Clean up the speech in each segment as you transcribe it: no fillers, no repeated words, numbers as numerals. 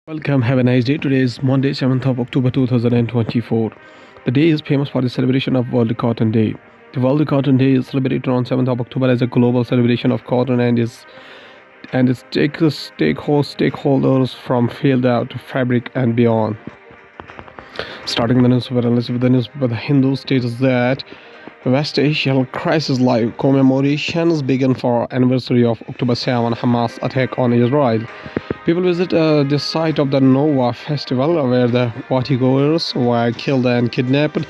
Welcome, have a nice day. Today is Monday, 7th of October 2024. The day is famous for the celebration of World Cotton Day. The World Cotton Day is celebrated on 7th of October as a global celebration of cotton and its stakeholders from field out to fabric and beyond. Starting the newspaper with the newspaper, The Hindu states that West Asian crisis live commemorations begin for anniversary of October 7 Hamas attack on Israel. People visit the site of the Nova festival where the partygoers were killed and kidnapped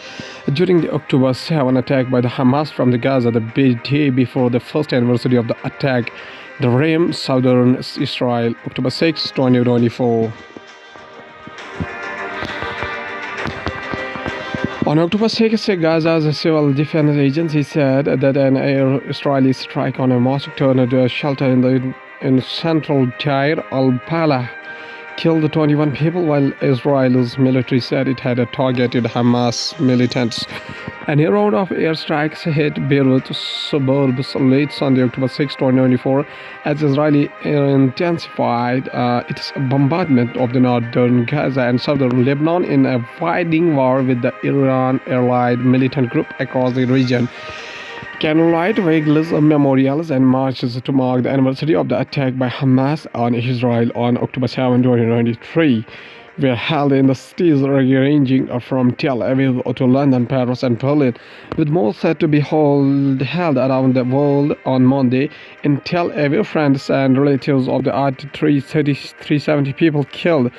during the October 7 attack by the Hamas from the Gaza, the day before the first anniversary of the attack, the Rim, southern Israel, October 6, 2024. On October 6, Gaza's civil defense agency said that an air Israeli strike on a mosque turned shelter in central Tyre al-Bala killed 21 people, while Israel's military said it had targeted Hamas militants. A new round of airstrikes hit Beirut suburbs late Sunday, October 6, 2024, as Israel intensified its bombardment of the northern Gaza and southern Lebanon in a widening war with the Iran-allied militant group across the region. Candlelight vigils, memorials, and marches to mark the anniversary of the attack by Hamas on Israel on October 7, 2023 were held in the cities ranging from Tel Aviv to London, Paris, and Berlin, with more set to be held around the world on Monday. In Tel Aviv, friends and relatives of the 370 people killed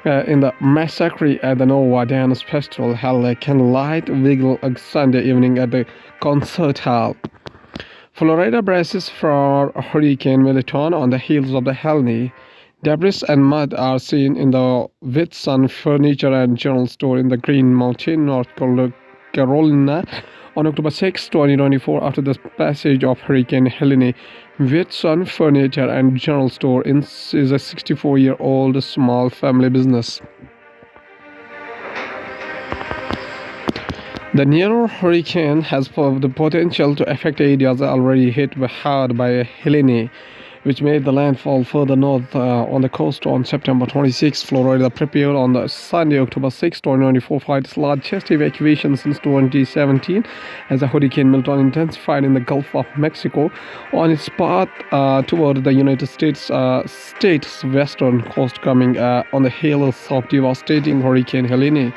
in the massacre at the Nova Dance Festival held a candlelight vigil Sunday evening at the concert hall. Florida braces for Hurricane Milton on the heels of the Helene. Debris and mud are seen in the Whitson Furniture and General Store in the Green Mountain, North Carolina, on October 6, 2024, after the passage of Hurricane Helene. Whitson Furniture and General Store is a 64-year-old small family business. The nearer hurricane has the potential to affect areas already hit hard by Helene, which made the landfall further north on the coast on September 26. Florida prepared on the Sunday, October 6, 2024, for its largest evacuation since 2017 as the Hurricane Milton intensified in the Gulf of Mexico on its path toward the United States western coast, coming on the heels of devastating Hurricane Helene.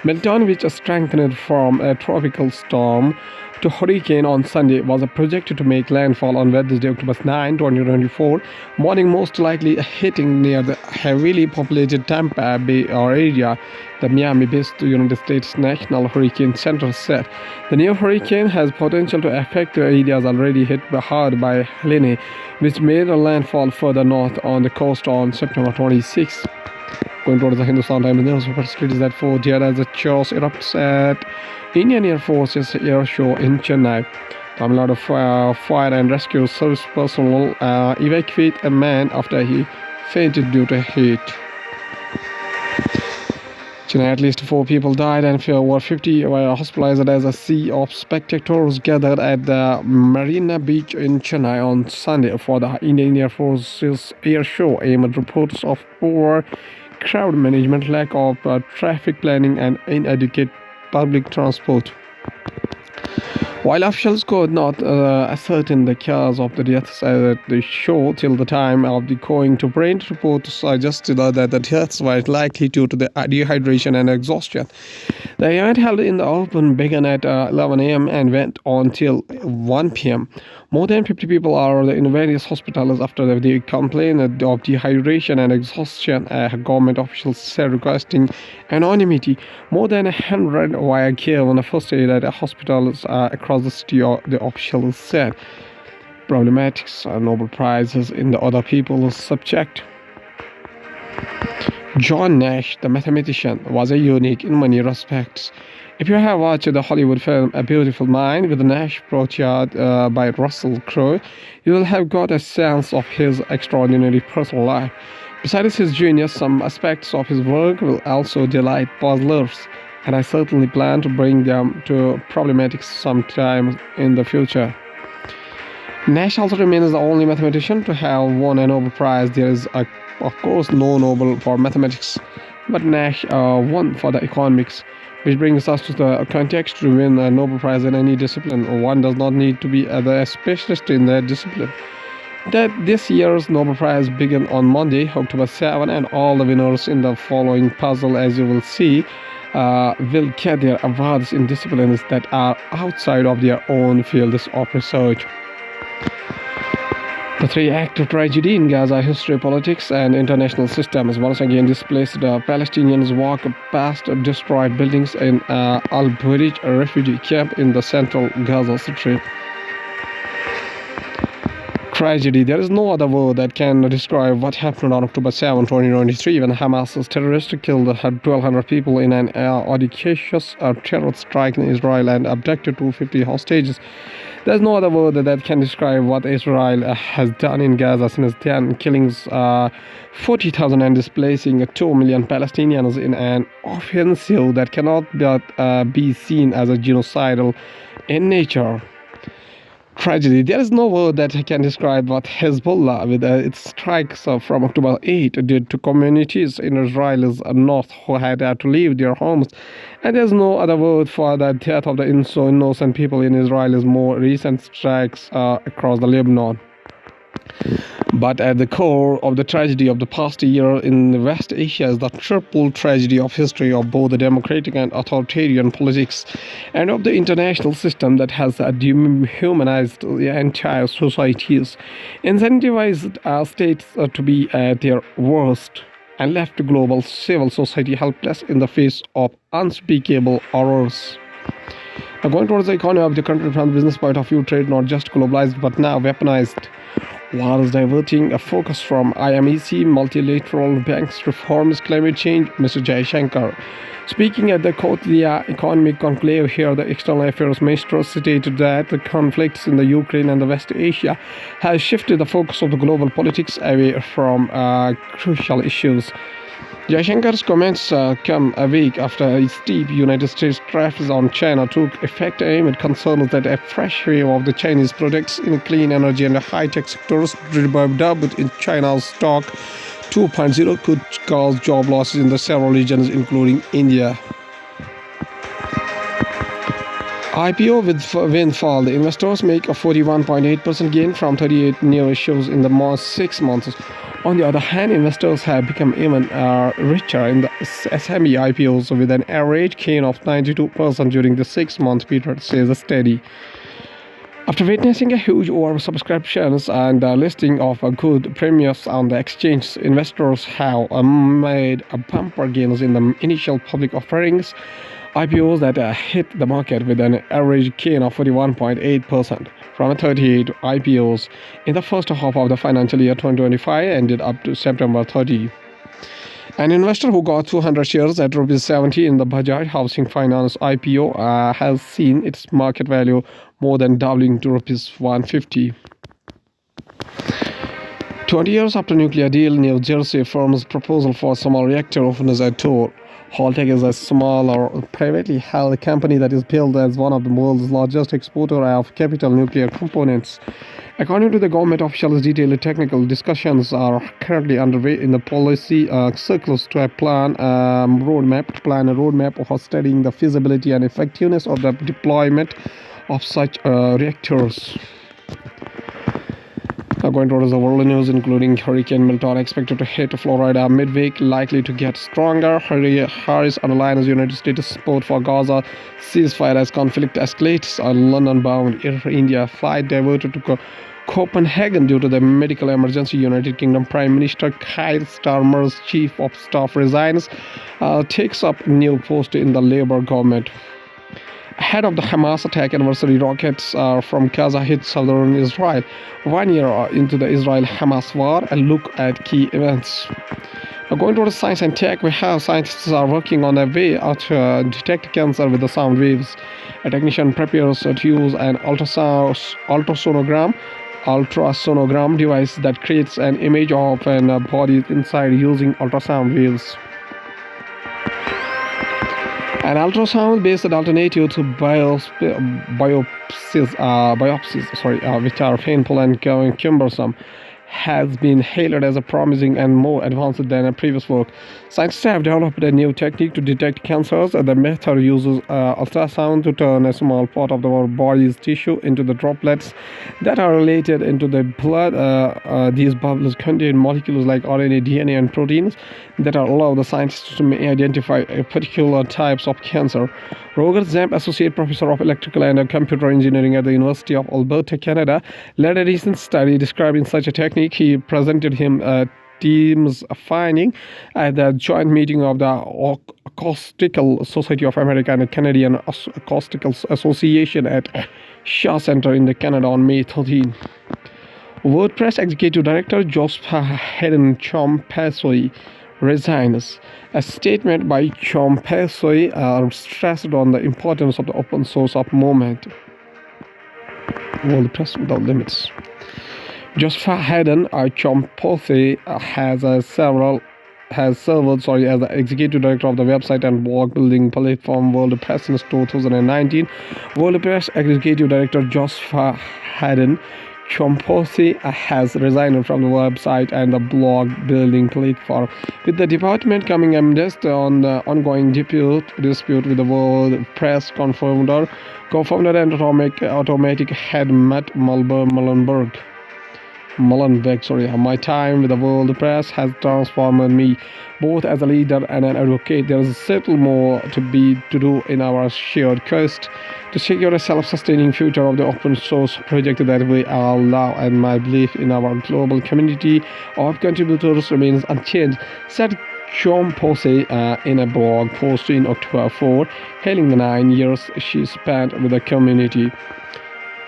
Milton, which strengthened from a tropical storm to hurricane on Sunday, was projected to make landfall on Wednesday, October 9, 2024 morning, most likely hitting near the heavily populated Tampa Bay area, the Miami-based United States National Hurricane Center said. The new hurricane has potential to affect areas already hit hard by Helene, which made a landfall further north on the coast on September 26. Going towards the Hindustan Times newspaper states that 4 days as a chaos erupts at Indian Air Force's air show in Chennai. Tamil Nadu fire and rescue service personnel evacuate a man after he fainted due to heat. Chennai, at least 4 people died and over 50 were hospitalized as a sea of spectators gathered at the Marina Beach in Chennai on Sunday for the Indian Air Force's air show amid reports of poor crowd management, lack of traffic planning, and inadequate public transport. While officials could not ascertain the cause of the deaths at the show till the time of the going to brain, reports suggested that the deaths were likely due to the dehydration and exhaustion. The event held in the open began at 11 a.m. and went on till 1 p.m. More than 50 people are in various hospitals after they complained of dehydration and exhaustion, government officials said, requesting anonymity. More than 100 were given first aid at hospitals across the city, the officials said. Problematics are Nobel Prizes in the other people's subject. John Nash, the mathematician, was a unique in many respects. If you have watched the Hollywood film A Beautiful Mind with Nash portrayed by Russell Crowe, you will have got a sense of his extraordinary personal life. Besides his genius, some aspects of his work will also delight puzzlers, and I certainly plan to bring them to problematics sometime in the future. Nash also remains the only mathematician to have won a Nobel Prize. There is a of course, no Nobel for mathematics, but Nash won for the economics. Which brings us to the context: to win a Nobel Prize in any discipline, one does not need to be the specialist in that discipline. That this year's Nobel Prize began on Monday, October 7, and all the winners in the following puzzle, as you will see, will get their awards in disciplines that are outside of their own fields of research. The three acts of tragedy in Gaza: history, politics, and international systems, once again displaced Palestinians walk past destroyed buildings in Al-Burij, a refugee camp in the central Gaza Strip. Tragedy. There is no other word that can describe what happened on October 7, 2023, when Hamas's terrorists killed 1,200 people in an audacious terror strike in Israel and abducted 250 hostages. There is no other word that can describe what Israel has done in Gaza since then, killing 40,000 and displacing 2 million Palestinians in an offensive that cannot but be seen as a genocidal in nature. Tragedy. There is no word that can describe what Hezbollah, with its strikes from October 8, did to communities in Israel's north who had to leave their homes. And there is no other word for the death of the innocent people in Israel's more recent strikes across the Lebanon. But at the core of the tragedy of the past year in West Asia is the triple tragedy of history of both the democratic and authoritarian politics, and of the international system that has dehumanized the entire societies, incentivized states to be at their worst, and left global civil society helpless in the face of unspeakable horrors. Now, going towards the economy of the country from the business point of view, trade not just globalized but now weaponized. War is diverting a focus from IMEC, multilateral banks, reforms, climate change. Mr. Jaishankar, speaking at the Korea Economic Conclave here, the External Affairs Minister stated that the conflicts in the Ukraine and the West Asia has shifted the focus of the global politics away from crucial issues. Jaishankar's comments come a week after a steep United States tariffs on China took effect amid concerns that a fresh wave of the Chinese products in clean energy and high-tech sectors dubbed in China's stock 2.0 could cause job losses in the several regions, including India. IPO with windfall. The investors make a 41.8% gain from 38 new issues in the 6 months. On the other hand, investors have become even richer in the SME IPOs with an average gain of 92% during the 6-month period, says the study. After witnessing a huge oversubscriptions and listing of good premiums on the exchange, investors have made bumper gains in the initial public offerings. IPOs that hit the market with an average gain of 41.8% from 38 IPOs in the first half of the financial year 2025 ended up to September 30. An investor who got 200 shares at Rs 70 in the Bajaj Housing Finance IPO has seen its market value more than doubling to Rs 150. 20 years after nuclear deal, New Jersey firm's proposal for small reactor opens a door. Holtec is a smaller, privately held company that is billed as one of the world's largest exporter of capital nuclear components. According to the government officials, detailed technical discussions are currently underway in the policy circles to plan a roadmap for studying the feasibility and effectiveness of the deployment of such reactors. Now, going towards the world news, including Hurricane Milton expected to hit Florida midweek, likely to get stronger. Harris underlines United States support for Gaza ceasefire as conflict escalates. A London-bound Air India flight diverted to Copenhagen due to the medical emergency. United Kingdom Prime Minister Keir Starmer's chief of staff resigns, takes up new post in the Labour government. Ahead of the Hamas attack anniversary, rockets from Gaza hit southern Israel. 1 year into the Israel-Hamas war, a look at key events. Now, going to the science and tech, we have scientists are working on a way to detect cancer with the sound waves. A technician prepares to use an ultrasonogram device that creates an image of a body inside using ultrasound waves. An ultrasound-based alternative to biopsies, which are painful and cumbersome, has been hailed as a promising and more advanced than a previous work. Scientists have developed a new technique to detect cancers. The method uses ultrasound to turn a small part of our body's tissue into the droplets that are related into the blood. These bubbles contain molecules like RNA, DNA, and proteins that allow the scientists to identify particular types of cancer. Roger Zamp, Associate Professor of Electrical and Computer Engineering at the University of Alberta, Canada, led a recent study describing such a technique. He presented him team's finding at the joint meeting of the Acoustical Society of America and the Canadian Acoustical Association at Shaw Center in Canada on May 13. WordPress Executive Director Joseph Hayden Chompasoi resigns. A statement by Chompasoi stressed on the importance of the open source of movement. WordPress without limits. Joseph Hayden Chompasoi has served as the executive director of the website and blog building platform WordPress since 2019. WordPress executive director Joseph Hayden Chompasoi has resigned from the website and the blog building platform, with the department coming amidst on the ongoing dispute with the WordPress co-founder and automatic head Matt Mullenweg. My time with the WordPress has transformed me both as a leader and an advocate. There is still more to do in our shared quest to secure a self-sustaining future of the open source project that we all love, and my belief in our global community of contributors remains unchanged, said Chompasoi in a blog post in October 4, hailing the 9 years she spent with the community.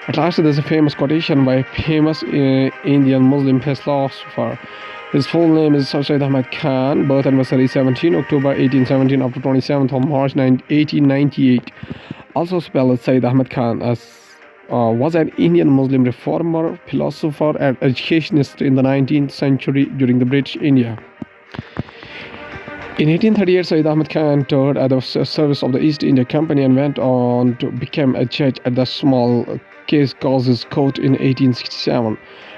At last, there's a famous quotation by a famous Indian Muslim philosopher. His full name is Syed Ahmad Khan, birth anniversary 17 October 1817 up to 27th of March 1898. Also spelled Syed Ahmad Khan, was an Indian Muslim reformer, philosopher, and educationist in the 19th century during the British India. In 1838, Syed Ahmad Khan entered at the service of the East India Company and went on to become a judge at the Small Case Causes Court in 1867.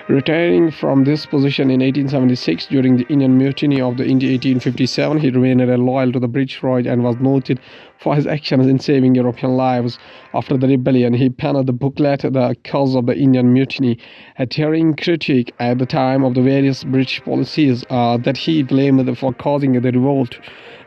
Retiring from this position in 1876 during the Indian Mutiny of the India 1857, he remained loyal to the British Raj and was noted for his actions in saving European lives. After the rebellion, he penned the booklet The Cause of the Indian Mutiny, a tearing critique at the time of the various British policies that he blamed for causing the revolt.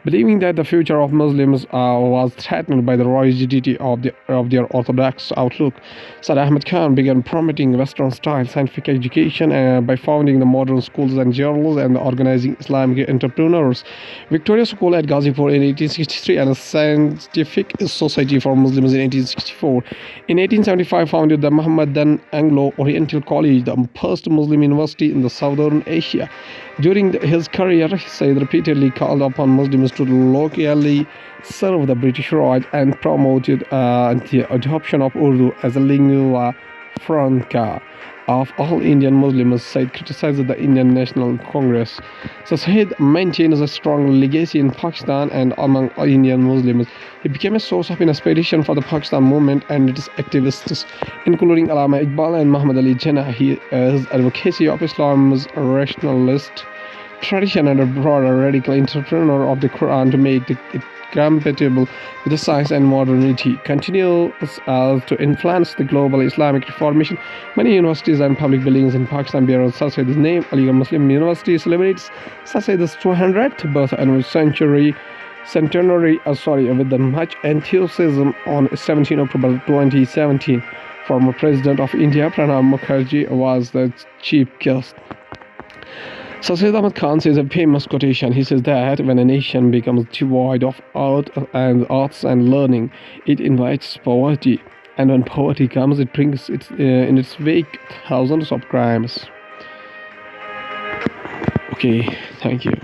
Believing that the future of Muslims was threatened by the rigidity of their orthodox outlook, Syed Ahmad Khan began promoting Western-style scientific education by founding the modern schools and journals and organizing Islamic entrepreneurs, Victoria School at Ghazipur in 1863 and a Scientific Society for Muslims in 1864. In 1875, founded the Muhammadan Anglo-Oriental College, the first Muslim university in the Southern Asia. During his career, Syed repeatedly called upon Muslims to loyally serve the British Raj and promoted the adoption of Urdu as a lingua franca of all Indian Muslims. Syed criticized the Indian National Congress. So Syed maintains a strong legacy in Pakistan and among Indian Muslims. He became a source of inspiration for the Pakistan movement and its activists, including Allama Iqbal and Muhammad Ali Jinnah. His advocacy of Islam's rationalist tradition and a broader radical entrepreneur of the Quran to make it compatible with the science and modernity continues to influence the global Islamic reformation. Many universities and public buildings in Pakistan bear Syed's name. Aligarh Muslim University celebrates Syed's 200th birth anniversary centenary with much enthusiasm on 17 October 2017. Former President of India Pranab Mukherjee was the chief guest. Syed Ahmad Khan says a famous quotation. He says that when a nation becomes devoid of arts and learning, it invites poverty, and when poverty comes, it brings in its wake thousands of crimes. Okay, thank you.